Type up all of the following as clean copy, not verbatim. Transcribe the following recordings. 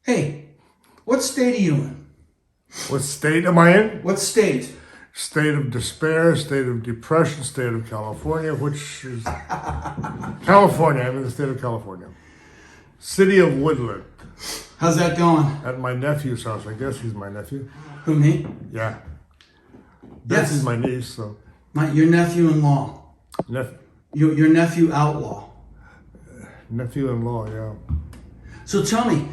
Hey, what state are you in? What state am I in? What state? State of despair, state of depression, state of California, which is California. I'm in the state of California. City of Woodland. How's that going? At my nephew's house. I guess he's my nephew. Who, me? Yeah. Yes. This is my niece, so. Your nephew-in-law. Your nephew outlaw. Nephew-in-law, yeah. So tell me,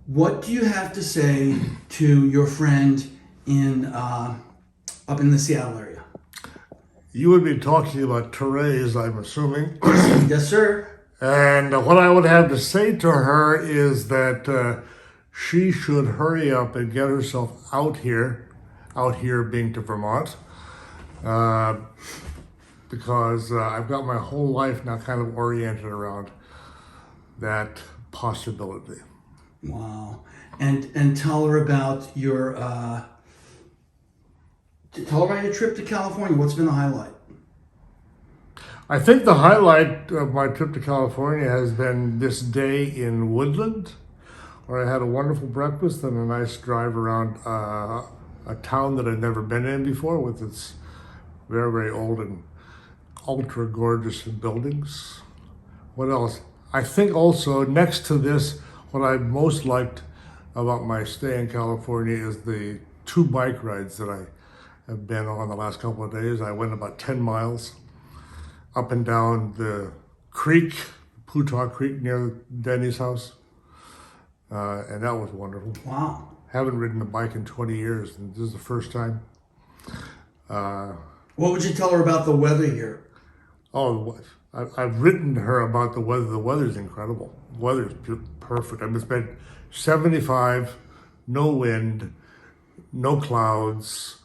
what do you have to say to your friend in up in the Seattle area? You would be talking about Therese, I'm assuming. Yes, sir. And what I would have to say to her is that she should hurry up and get herself out here being to Vermont, because I've got my whole life now kind of oriented around that possibility. Wow. And tell her about your trip to California. What's been the highlight? I think the highlight of my trip to California has been this day in Woodland, where I had a wonderful breakfast and a nice drive around a town that I'd never been in before, with its very, very old and ultra gorgeous buildings. What else? I think also next to this, what I most liked about my stay in California is the 2 bike rides that I have been on the last couple of days. I went about 10 miles up and down the creek, Putaw Creek near Denny's house. And that was wonderful. Wow. Haven't ridden a bike in 20 years, and this is the first time. What would you tell her about the weather here? Oh, I've written to her about the weather. The weather's incredible. The weather's perfect. I mean, it's been 75, no wind, no clouds.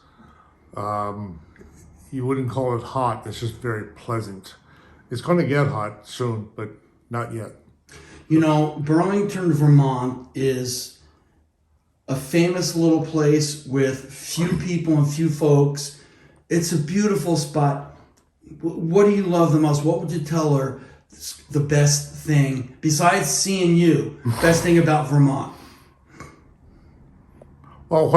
You wouldn't call it hot. It's just very pleasant. It's going to get hot soon, but not yet. You know, Burlington, Vermont is a famous little place with few people and few folks. It's a beautiful spot. What do you love the most? What would you tell her the best thing, besides seeing you, best thing about Vermont? Well,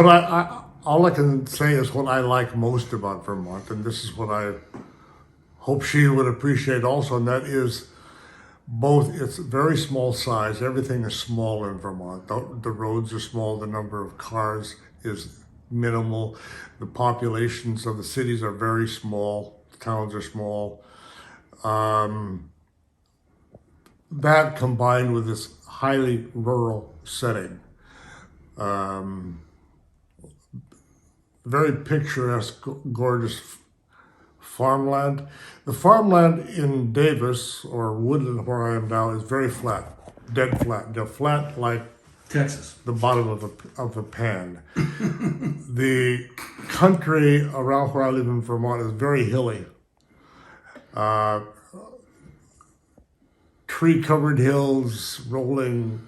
all I can say is what I like most about Vermont, and this is what I hope she would appreciate also, and that is both its very small size. Everything is small in Vermont. The roads are small. The number of cars is minimal. The populations of the cities are very small. The towns are small. That combined with this highly rural setting, very picturesque, gorgeous farmland. The farmland in Davis or Woodland, where I am now, is very flat, dead flat. They're flat like Texas, the bottom of a pan. The country around where I live in Vermont is very hilly. Tree-covered hills, rolling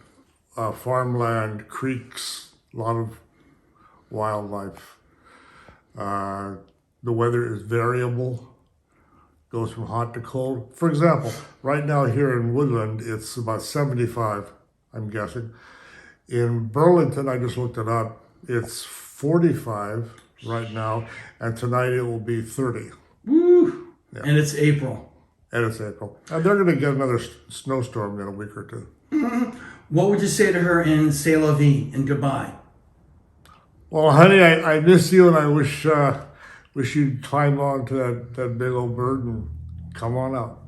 farmland, creeks, a lot of wildlife. The weather is variable, goes from hot to cold. For example, right now here in Woodland, it's about 75, I'm guessing. In Burlington, I just looked it up, it's 45 right now, and tonight it will be 30. Woo! Yeah. And it's April. And it's April. And they're going to get another snowstorm in a week or two. Mm-hmm. What would you say to her in C'est la vie, in goodbye? Well, honey, I miss you, and I wish you'd climb onto that big old bird and come on out.